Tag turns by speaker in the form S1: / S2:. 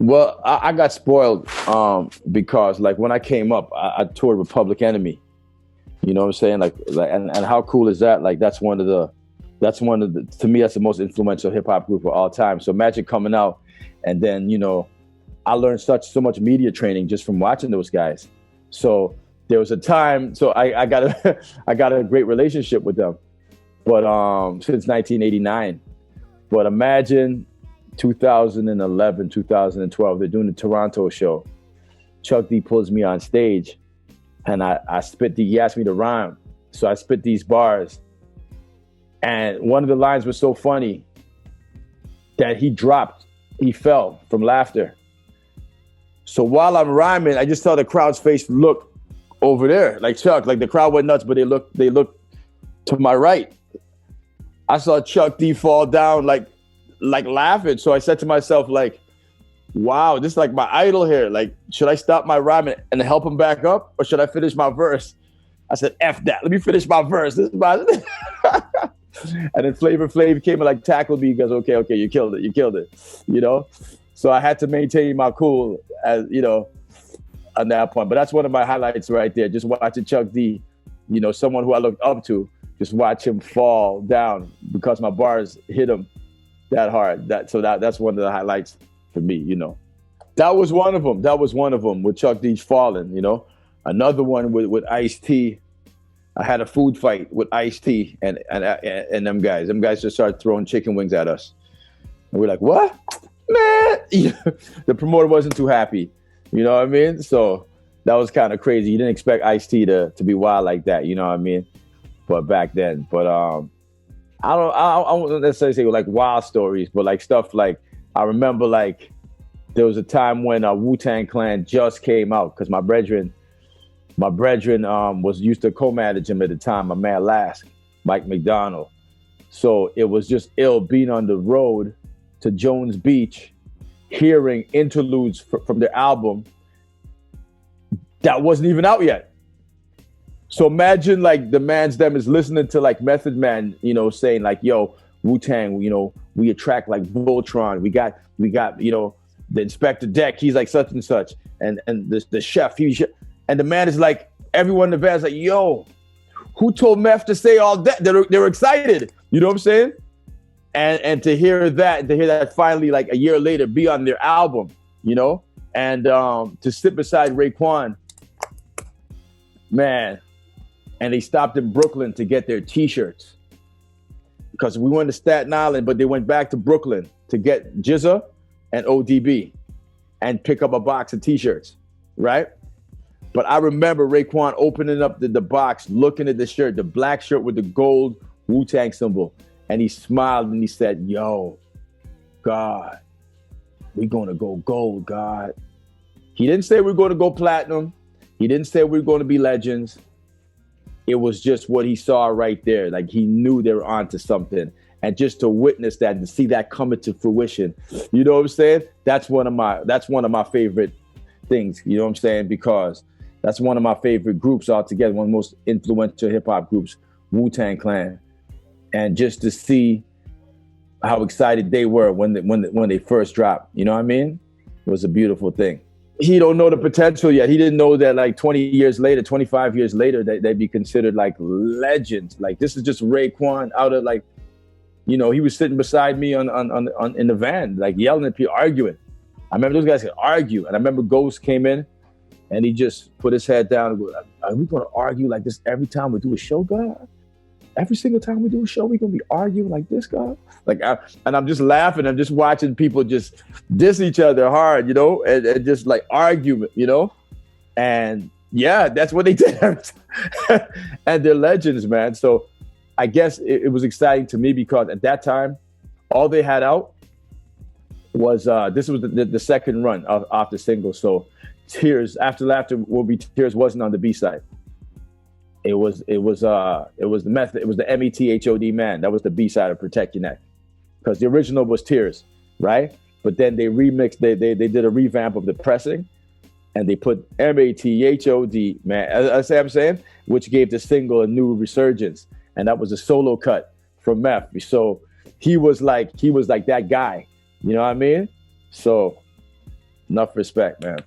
S1: Well, I got spoiled because like when I came up, I toured with Public Enemy. You know what I'm saying? Like and how cool is that? Like that's one of the to me that's the most influential hip hop group of all time. So imagine coming out and then, you know, I learned so much media training just from watching those guys. So there was a time, so I got a I got a great relationship with them. But since 1989. But imagine 2011, 2012, they're doing the Toronto show. Chuck D pulls me on stage and I spit he asked me to rhyme. So I spit these bars. And one of the lines was so funny that he fell from laughter. So while I'm rhyming, I just saw the crowd's face look over there, like Chuck, like the crowd went nuts, but they looked to my right. I saw Chuck D fall down like laughing. So I said to myself, like, wow, this is like my idol here. Like, should I stop my rhyming and help him back up, or should I finish my verse? I said, F that. Let me finish my verse. This is my and then Flavor Flav came and like tackled me. He goes, okay, you killed it, you know? So I had to maintain my cool, as you know, on that point. But that's one of my highlights right there. Just watching Chuck D, you know, someone who I looked up to, just watch him fall down because my bars hit him that hard. That's one of the highlights for me, you know. That was one of them with Chuck D falling, you know. Another one with Ice-T. I had a food fight with Ice-T and them guys. Them guys just started throwing chicken wings at us. And we're like, what? Man. The promoter wasn't too happy. You know what I mean? So that was kind of crazy. You didn't expect Ice-T to be wild like that, you know what I mean? But back then. But I won't necessarily say like wild stories, but like stuff like I remember like there was a time when Wu-Tang Clan just came out because my brethren was used to co-manage him at the time, my man Lask, Mike McDonald. So it was just ill being on the road to Jones Beach, hearing interludes from their album that wasn't even out yet. So imagine like the man's them is listening to like Method Man, you know, saying like, yo, Wu-Tang, you know, we attract like Voltron. We got, you know, the Inspector Deck, he's like such and such. And the chef, and the man is like, everyone in the van's like, yo, who told Meth to say all that? They were excited. You know what I'm saying? And to hear that finally like a year later be on their album, you know, and to sit beside Raekwon, man. And they stopped in Brooklyn to get their T-shirts because we went to Staten Island, but they went back to Brooklyn to get Jaz-O and ODB and pick up a box of T-shirts, right? But I remember Raekwon opening up the box, looking at the shirt, the black shirt with the gold Wu-Tang symbol, and he smiled and he said, yo, God, we're going to go gold, God. He didn't say we're going to go platinum. He didn't say we're going to be legends. It was just what he saw right there. Like he knew they were onto something. And just to witness that and see that coming to fruition, you know what I'm saying? That's one of my favorite things, you know what I'm saying? Because that's one of my favorite groups altogether, one of the most influential hip hop groups, Wu-Tang Clan. And just to see how excited they were when they first dropped, you know what I mean? It was a beautiful thing. He don't know the potential yet. He didn't know that like 20 years later, 25 years later, they'd be considered like legends. Like this is just Raekwon out of like, you know, he was sitting beside me on in the van, like yelling at people, arguing. I remember those guys could argue. And I remember Ghost came in and he just put his head down and go, are we going to argue like this every time we do a show, God? Every single time we do a show, we're going to be arguing like this, God? Like, and I'm just laughing. I'm just watching people just diss each other hard, you know, and just like argument, you know? And yeah, that's what they did every time. And they're legends, man. So I guess it was exciting to me because at that time, all they had out was, this was the second run off the single. So Tears, After Laughter Will Be Tears wasn't on the B-side. It was the method. It was the METHOD Man. That was the B-side of Protect Your Neck, because the original was Tears, right? But then they remixed. They did a revamp of the pressing, and they put METHOD Man. As I'm saying, which gave the single a new resurgence, and that was a solo cut from Meth. So he was like that guy. You know what I mean? So Enough respect, man.